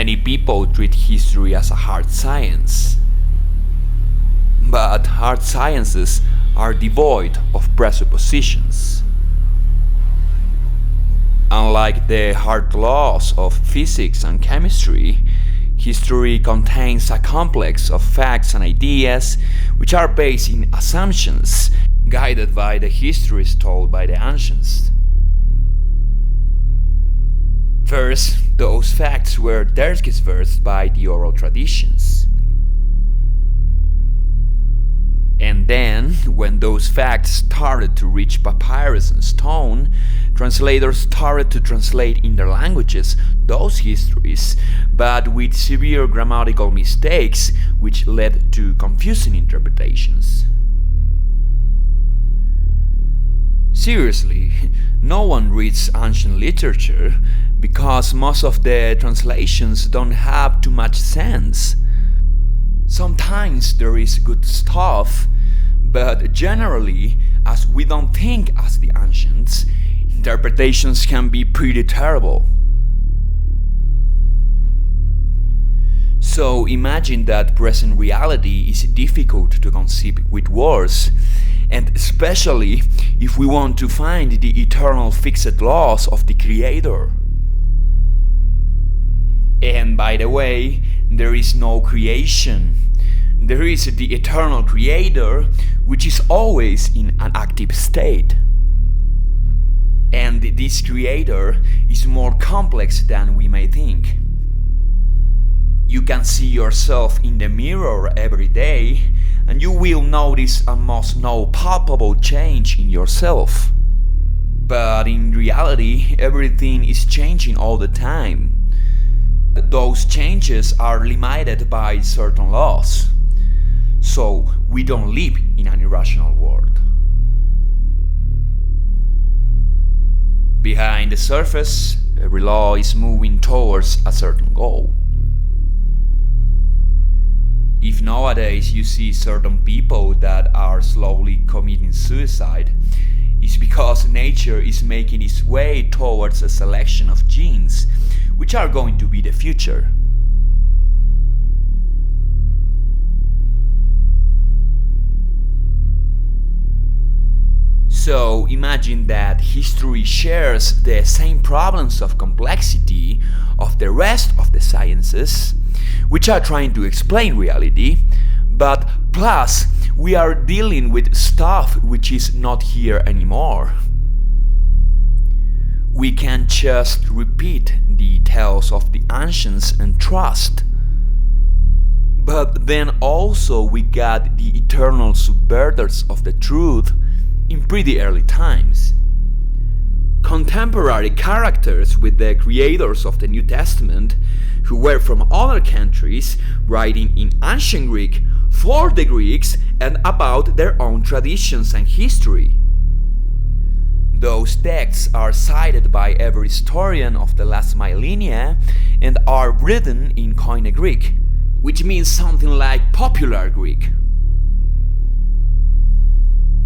Many people treat history as a hard science. But hard sciences are devoid of presuppositions. Unlike the hard laws of physics and chemistry, history contains a complex of facts and ideas which are based in assumptions, guided by the histories told by the ancients. First, those facts were tergiversed by the oral traditions. And then, when those facts started to reach papyrus and stone, translators started to translate in their languages those histories, but with severe grammatical mistakes, which led to confusing interpretations. Seriously, no one reads ancient literature because most of the translations don't have too much sense. Sometimes there is good stuff, but generally, as we don't think as the ancients, interpretations can be pretty terrible. So imagine that present reality is difficult to conceive with words, and especially if we want to find the eternal fixed laws of the Creator. And by the way, there is no creation. There is the eternal Creator, which is always in an active state. And this Creator is more complex than we may think. You can see yourself in the mirror every day, and you will notice almost no palpable change in yourself. But in reality, everything is changing all the time. Those changes are limited by certain laws. So we don't live in an irrational world. Behind the surface, every law is moving towards a certain goal. If nowadays you see certain people that are slowly committing suicide, it's because nature is making its way towards a selection of genes which are going to be the future. So imagine that history shares the same problems of complexity of the rest of the sciences, which are trying to explain reality, but plus we are dealing with stuff which is not here anymore. We can't just repeat the tales of the ancients and trust. But then also we got the eternal subverters of the truth in pretty early times. Contemporary characters with the creators of the New Testament, who were from other countries, writing in ancient Greek for the Greeks and about their own traditions and history. Those texts are cited by every historian of the last millennia and are written in Koine Greek, which means something like popular Greek.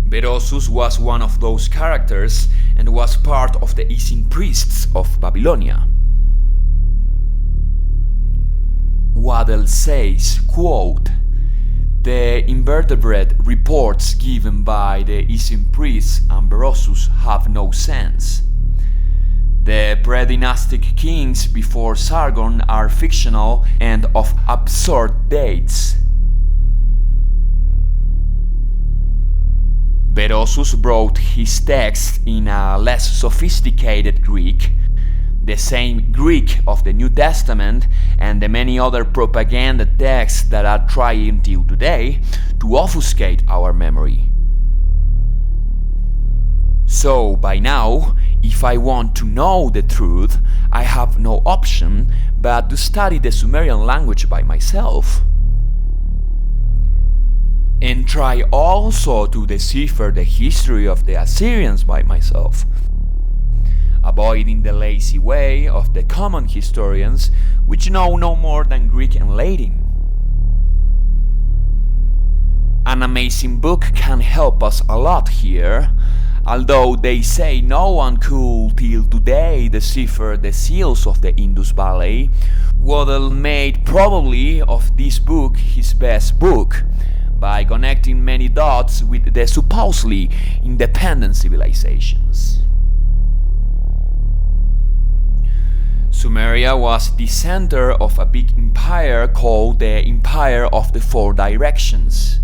Berosus was one of those characters and was part of the Isin priests of Babylonia. Waddell says, quote, "The invertebrate reports given by the Isin priests and Berosus have no sense. The pre-dynastic kings before Sargon are fictional and of absurd dates." Berosus wrote his text in a less sophisticated Greek, the same Greek of the New Testament and the many other propaganda texts that are trying till today to obfuscate our memory. So by now, if I want to know the truth, I have no option but to study the Sumerian language by myself. And try also to decipher the history of the Assyrians by myself, avoiding the lazy way of the common historians which know no more than Greek and Latin. An amazing book can help us a lot here, Although they say no one could till today decipher the seals of the Indus Valley, Waddell made probably of this book his best book, by connecting many dots with the supposedly independent civilizations. Sumeria was the center of a big empire called the Empire of the Four Directions.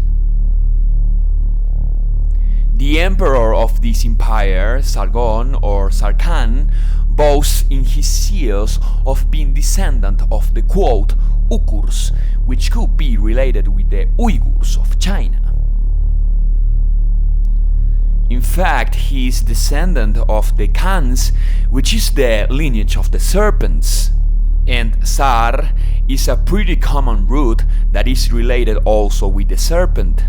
The emperor of this empire, Sargon or Sarkhan, boasts in his seals of being descendant of the quote Ukurs, which could be related with the Uyghurs of China. In fact, he is descendant of the Khans, which is the lineage of the serpents. And Sar is a pretty common root that is related also with the serpent.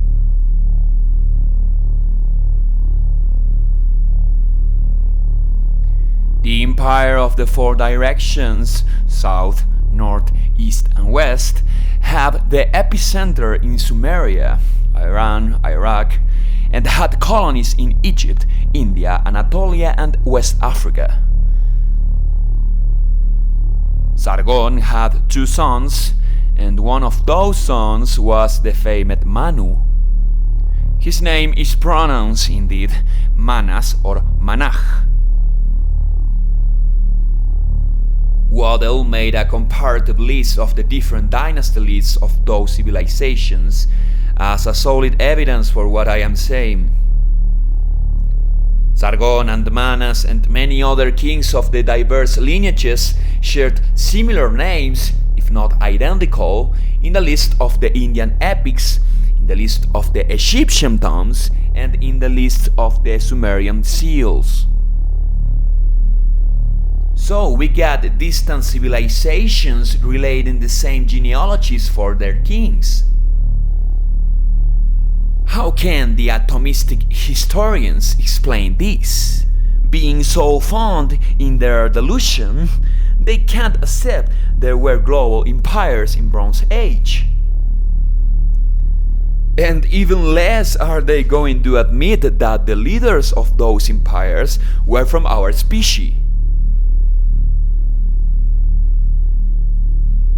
The Empire of the Four Directions, south, north, east and west, had the epicenter in Sumeria, Iran, Iraq, and had colonies in Egypt, India, Anatolia and West Africa. Sargon had two sons, and one of those sons was the famed Manu. His name is pronounced indeed Manas or Manach. Waddell made a comparative list of the different dynasty lists of those civilizations as a solid evidence for what I am saying. Sargon and Manas and many other kings of the diverse lineages shared similar names, if not identical, in the list of the Indian epics, in the list of the Egyptian tombs, and in the list of the Sumerian seals. So we got distant civilizations relating the same genealogies for their kings. How can the atomistic historians explain this? Being so fond in their delusion, they can't accept there were global empires in Bronze Age. And even less are they going to admit that the leaders of those empires were from our species.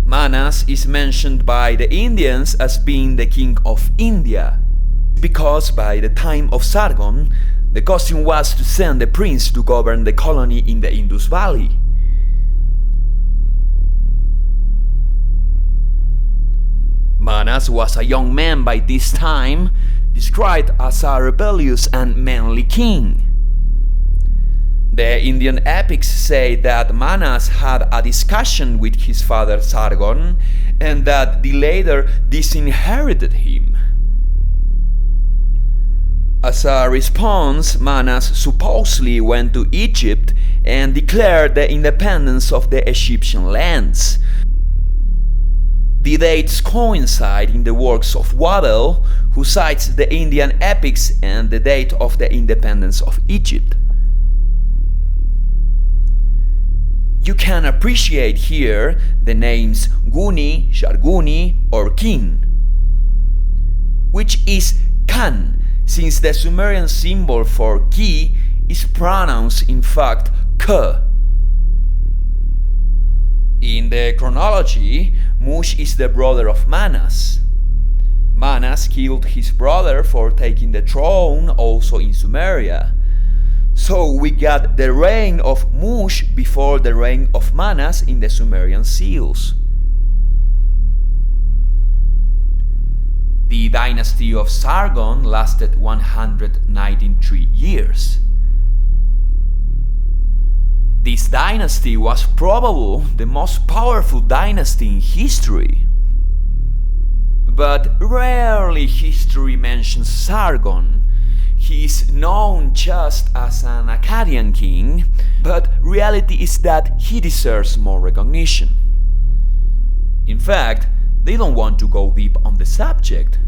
Manas is mentioned by the Indians as being the king of India, because by the time of Sargon, the custom was to send a prince to govern the colony in the Indus Valley. Manas was a young man by this time, described as a rebellious and manly king. The Indian epics say that Manas had a discussion with his father Sargon and that the latter disinherited him. As a response, Manas supposedly went to Egypt and declared the independence of the Egyptian lands. The dates coincide in the works of Waddell, who cites the Indian epics and the date of the independence of Egypt. You can appreciate here the names Guni, Sharguni or Kin, which is Khan, since the Sumerian symbol for Ki is pronounced in fact K. In the chronology, Mush is the brother of Manas. Manas killed his brother for taking the throne also in Sumeria. So we got the reign of Mush before the reign of Manas in the Sumerian seals. The dynasty of Sargon lasted 193 years. This dynasty was probably the most powerful dynasty in history. But rarely history mentions Sargon. He is known just as an Akkadian king, but reality is that he deserves more recognition. In fact, they don't want to go deep on the subject,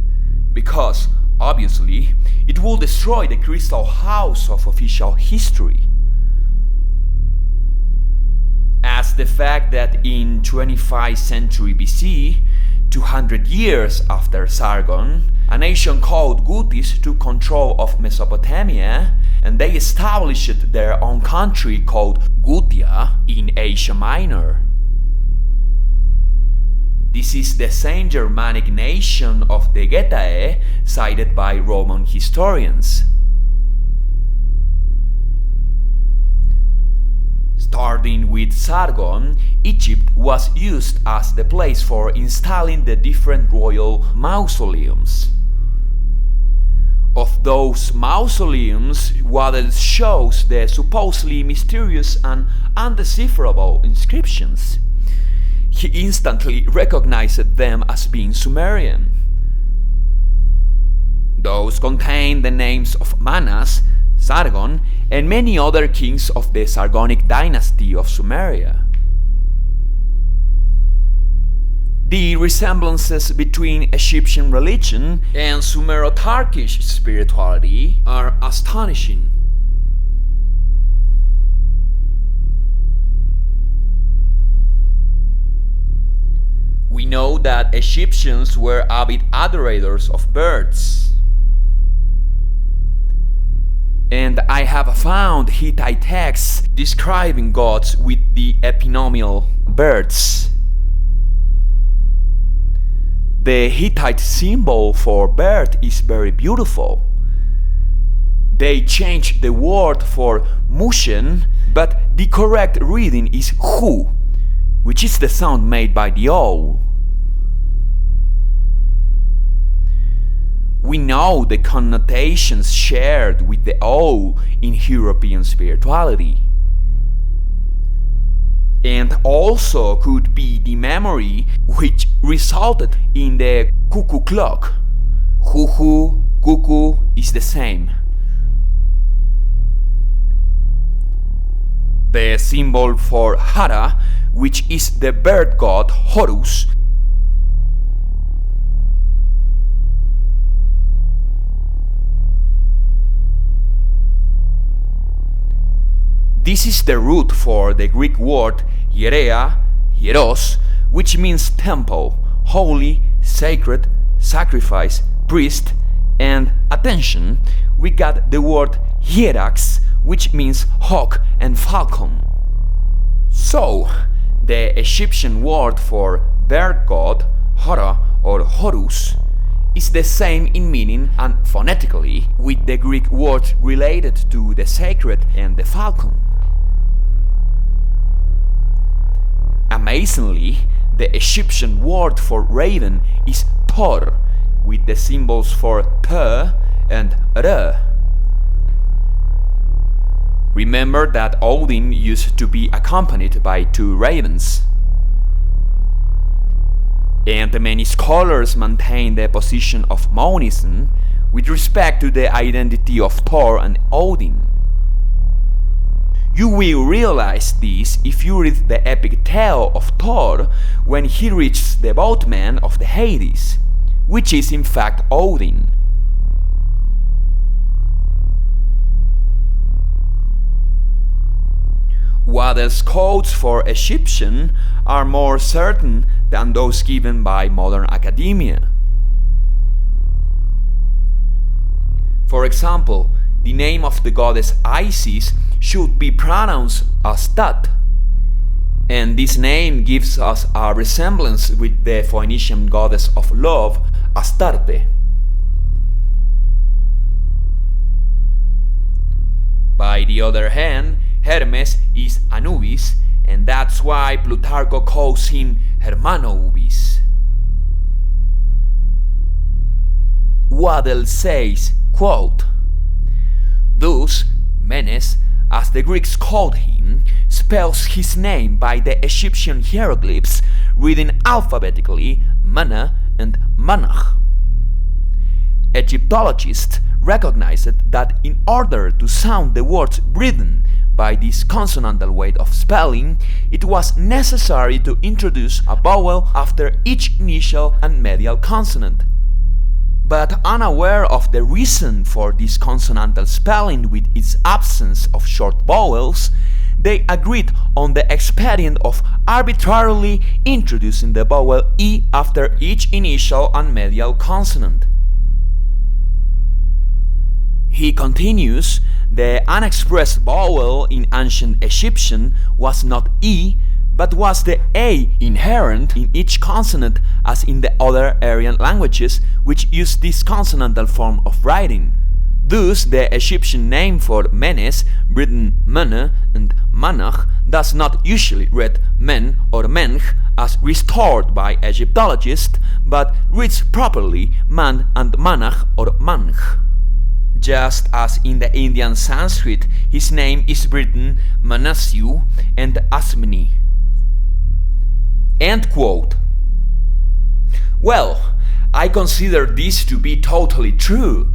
because, obviously, it will destroy the crystal house of official history. As the fact that in 25th century BC, 200 years after Sargon, a nation called Gutis took control of Mesopotamia, and they established their own country called Gutia in Asia Minor. This is the same Germanic nation of the Getae cited by Roman historians. Starting with Sargon, Egypt was used as the place for installing the different royal mausoleums. Of those mausoleums, Waddell shows the supposedly mysterious and undecipherable inscriptions. He instantly recognized them as being Sumerian. Those contain the names of Manas, Sargon, and many other kings of the Sargonic dynasty of Sumeria. The resemblances between Egyptian religion and Sumero-Turkish spirituality are astonishing. We know that Egyptians were avid adorators of birds. And I have found Hittite texts describing gods with the epinomial birds. The Hittite symbol for bird is very beautiful. They changed the word for mushen, but the correct reading is hu, which is the sound made by the owl. We know the connotations shared with the owl in European spirituality. And also could be the memory which resulted in the cuckoo clock. Hu, cuckoo is the same. The symbol for Hara, which is the bird god Horus, this is the root for the Greek word hierea, hieros, which means temple, holy, sacred, sacrifice, priest, and attention. We got the word hierax, which means hawk and falcon. So, the Egyptian word for bird god, Hora or Horus, is the same in meaning and phonetically with the Greek word related to the sacred and the falcon. Amazingly, the Egyptian word for raven is Tor, with the symbols for Te and Re. Remember that Odin used to be accompanied by 2 ravens. And many scholars maintain the position of monism with respect to the identity of Thor and Odin. You will realize this if you read the epic tale of Thor when he reaches the boatman of the Hades, which is in fact Odin. Waddell's codes for Egyptian are more certain than those given by modern academia. For example, the name of the goddess Isis should be pronounced as Tat, and this name gives us a resemblance with the Phoenician goddess of love, Astarte. By the other hand, Hermes is Anubis, and that's why Plutarch calls him Hermanoubis. Waddell says, quote, "Thus, Menes, as the Greeks called him, spells his name by the Egyptian hieroglyphs, reading alphabetically Mana and Manach. Egyptologists recognized that in order to sound the words written by this consonantal way of spelling, it was necessary to introduce a vowel after each initial and medial consonant. But unaware of the reason for this consonantal spelling with its absence of short vowels, they agreed on the expedient of arbitrarily introducing the vowel E after each initial and medial consonant. He continues, the unexpressed vowel in ancient Egyptian was not E, but was the A inherent in each consonant, as in the other Aryan languages which use this consonantal form of writing. Thus, the Egyptian name for Menes, written Mene and Manach, does not usually read Men or Mench as restored by Egyptologists, but reads properly Man and Manach or Manch. Just as in the Indian Sanskrit, his name is written Manasyu and Asmini. End quote. Well, I consider this to be totally true.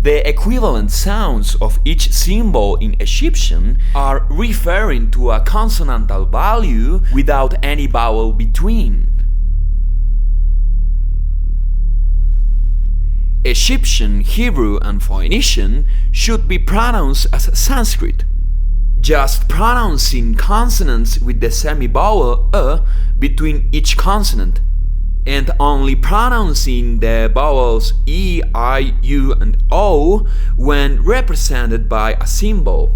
The equivalent sounds of each symbol in Egyptian are referring to a consonantal value without any vowel between. Egyptian, Hebrew, and Phoenician should be pronounced as Sanskrit, just pronouncing consonants with the semivowel between each consonant, and only pronouncing the vowels E, I, U, and O when represented by a symbol.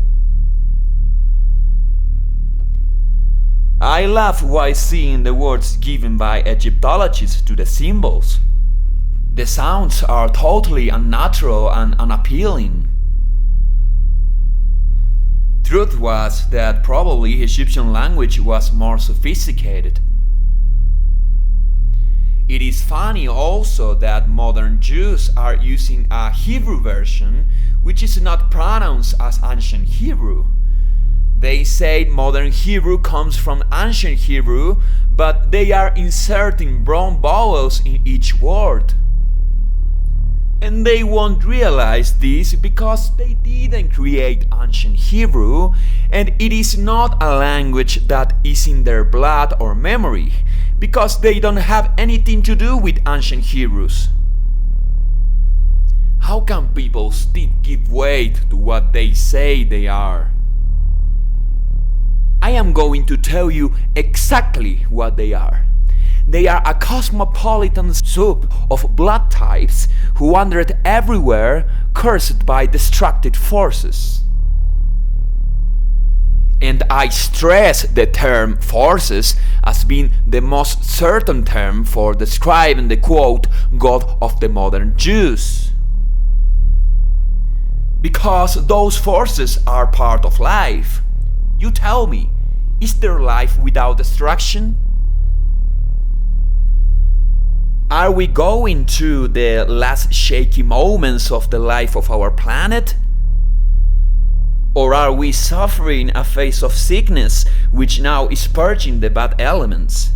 I laugh while seeing the words given by Egyptologists to the symbols. The sounds are totally unnatural and unappealing. Truth was that probably Egyptian language was more sophisticated. It is funny also that modern Jews are using a Hebrew version which is not pronounced as ancient Hebrew. They say modern Hebrew comes from ancient Hebrew, but they are inserting brown vowels in each word. And they won't realize this because they didn't create ancient Hebrew, and it is not a language that is in their blood or memory, because they don't have anything to do with ancient Hebrews. How can people still give weight to what they say they are? I am going to tell you exactly what they are. They are a cosmopolitan soup of blood types who wandered everywhere, cursed by destructive forces. And I stress the term forces as being the most certain term for describing the quote God of the modern Jews. Because those forces are part of life. You tell me, is there life without destruction? Are we going through the last shaky moments of the life of our planet? Or are we suffering a phase of sickness which now is purging the bad elements?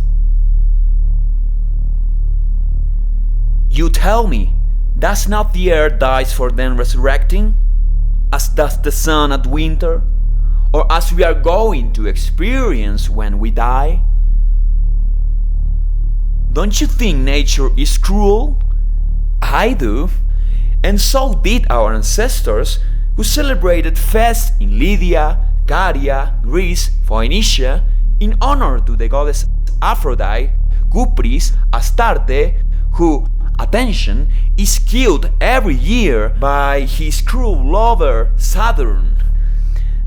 You tell me, does not the earth die for then resurrecting, as does the sun at winter, or as we are going to experience when we die? Don't you think nature is cruel? I do. And so did our ancestors, who celebrated feasts in Lydia, Caria, Greece, Phoenicia, in honor to the goddess Aphrodite, Cupris, Astarte, who, attention, is killed every year by his cruel lover Saturn.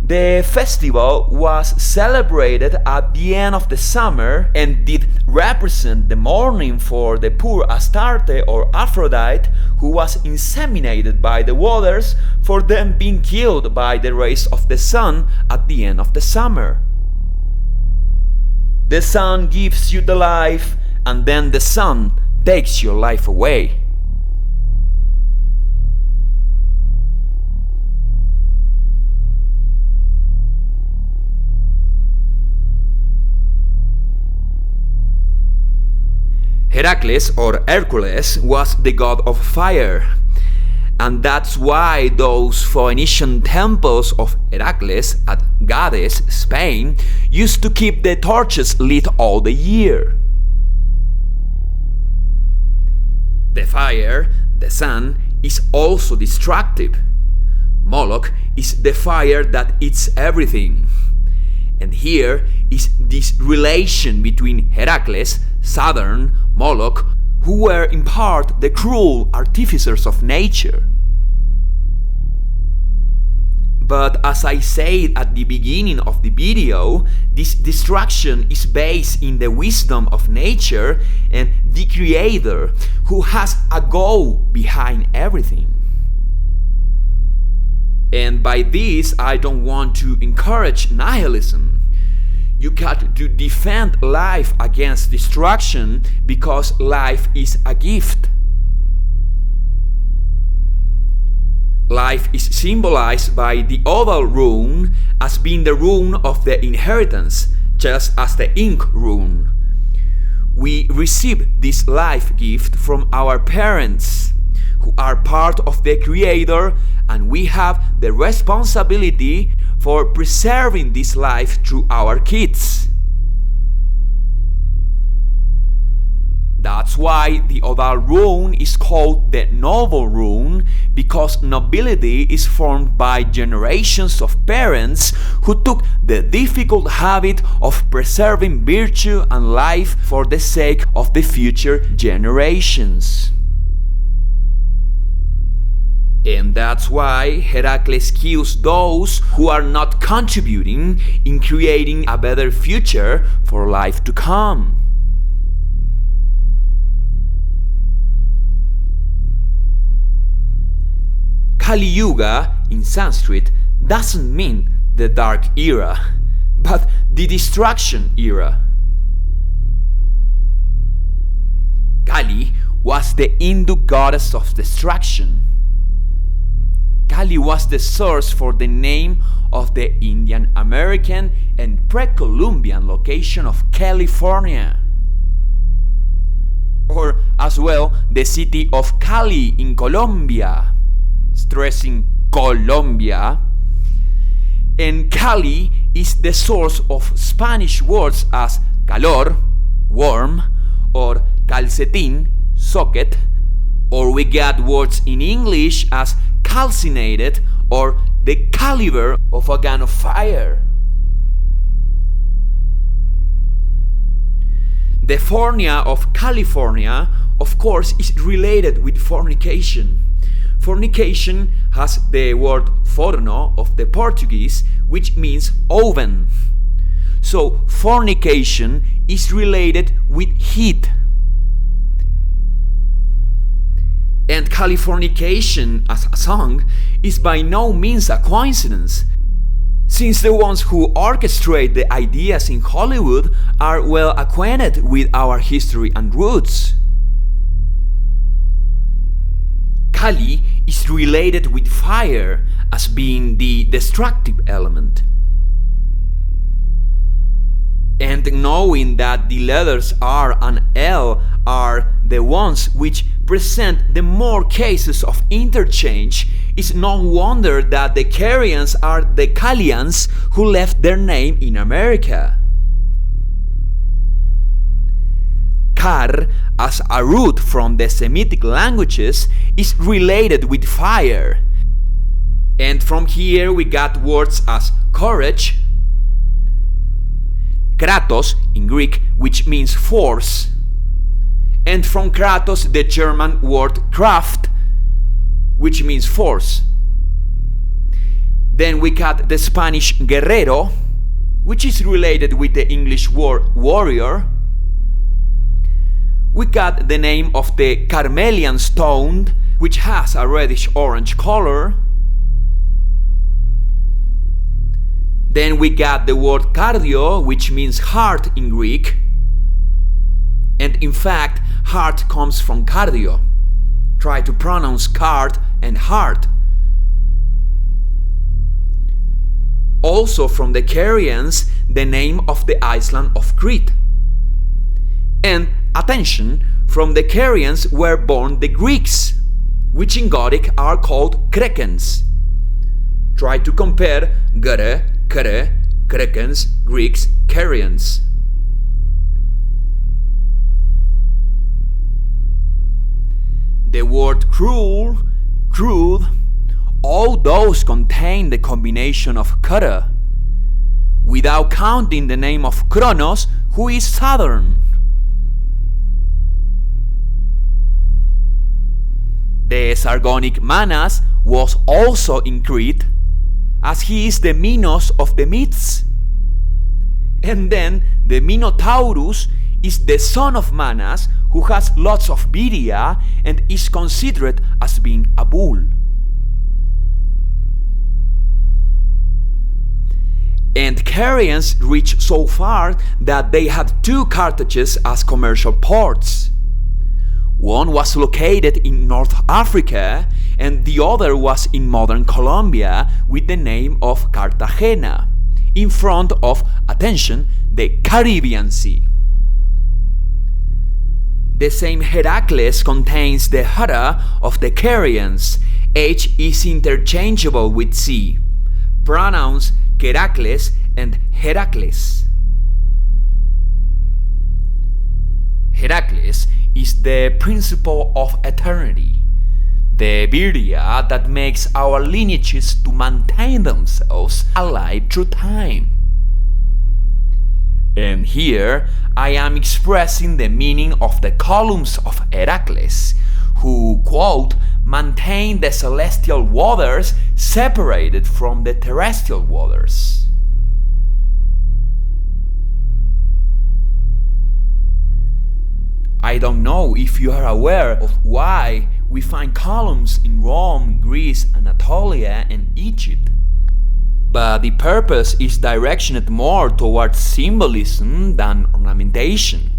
The festival was celebrated at the end of the summer and did represent the mourning for the poor Astarte or Aphrodite, who was inseminated by the waters for them being killed by the rays of the sun at the end of the summer. The sun gives you the life, and then the sun takes your life away. Herakles or Hercules was the god of fire, and that's why those Phoenician temples of Herakles at Gades, Spain, used to keep the torches lit all the year. The fire, the sun, is also destructive. Moloch is the fire that eats everything. And here is this relation between Herakles, Saturn, Moloch, who were in part the cruel artificers of nature. But as I said at the beginning of the video, this destruction is based in the wisdom of nature and the Creator, who has a goal behind everything. And by this, I don't want to encourage nihilism. You got to defend life against destruction because life is a gift. Life is symbolized by the oval rune as being the rune of the inheritance, just as the ink rune. We receive this life gift from our parents, who are part of the Creator, and we have the responsibility for preserving this life through our kids. That's why the oval rune is called the noble rune, because nobility is formed by generations of parents who took the difficult habit of preserving virtue and life for the sake of the future generations. And that's why Herakles kills those who are not contributing in creating a better future for life to come. Kali Yuga in Sanskrit doesn't mean the dark era, but the destruction era. Kali was the Hindu goddess of destruction. Kali was the source for the name of the Indian American and pre-Columbian location of California, or as well the city of Cali in Colombia, stressing Colombia. And Cali is the source of Spanish words as calor, warm, or calcetín, socket, or we got words in English as calcinated or the caliber of a gun of fire. The fornia of California, of course, is related with fornication. Fornication has the word forno of the Portuguese, which means oven. So fornication is related with heat. And Californication as a song is by no means a coincidence, since the ones who orchestrate the ideas in Hollywood are well acquainted with our history and roots. Kali is related with fire as being the destructive element. And knowing that the letters R and L are the ones which present the more cases of interchange, it's no wonder that the Carians are the Kalians who left their name in America. Kar, as a root from the Semitic languages, is related with fire. And from here we got words as courage, Kratos in Greek, which means force, and from Kratos the German word Kraft, which means force. Then we got the Spanish guerrero, which is related with the English word warrior. We got the name of the Carmelian stone, which has a reddish-orange color. Then we got the word cardio, which means heart in Greek. And in fact, heart comes from cardio. Try to pronounce card and heart. Also from the Carians, the name of the island of Crete. And attention, from the Carians were born the Greeks, which in Gothic are called Krekens. Try to compare Gere, Kere, Krekens, Greeks, Carians. The word cruel, crude, all those contain the combination of kara, without counting the name of Kronos, who is Saturn. The Sargonic Manas was also in Crete, as he is the Minos of the myths. And then the Minotaurus is the son of Manas, who has lots of viria and is considered as being a bull. And Carians reached so far that they had two Carthages as commercial ports. One was located in North Africa and the other was in modern Colombia with the name of Cartagena, in front of, attention, the Caribbean Sea. The same Herakles contains the Hera of the Carians. H is interchangeable with C. Pronouns Herakles and Herakles. Herakles is the principle of eternity, the viria that makes our lineages to maintain themselves alive through time. And here I am expressing the meaning of the columns of Herakles, who, quote, maintain the celestial waters separated from the terrestrial waters. I don't know if you are aware of why we find columns in Rome, Greece, Anatolia, and Egypt. But the purpose is directed more towards symbolism than ornamentation.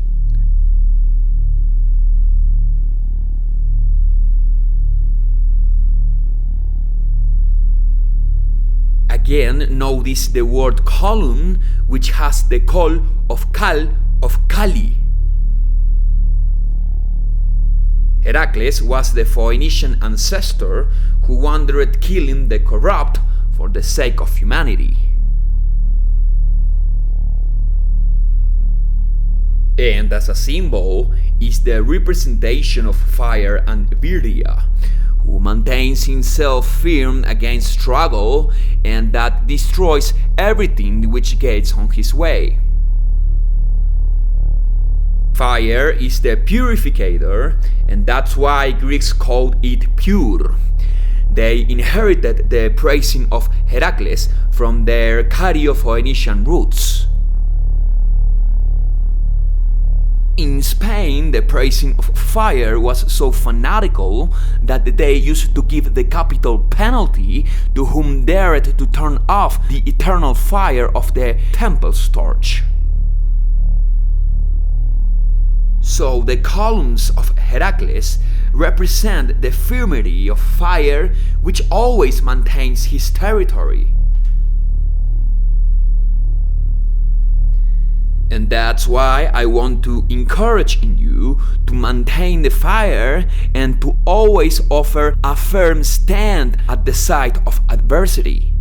Again, notice the word column, which has the col of Kali. Herakles was the Phoenician ancestor who wandered killing the corrupt for the sake of humanity. And as a symbol is the representation of fire and viria, who maintains himself firm against struggle and that destroys everything which gets on his way. Fire is the purificator, and that's why Greeks called it pure. They inherited the praising of Herakles from their Caryo-Phoenician roots. In Spain, the praising of fire was so fanatical that they used to give the capital penalty to whom dared to turn off the eternal fire of the temple's torch. So the columns of Herakles represent the firmity of fire which always maintains his territory. And that's why I want to encourage in you to maintain the fire and to always offer a firm stand at the side of adversity.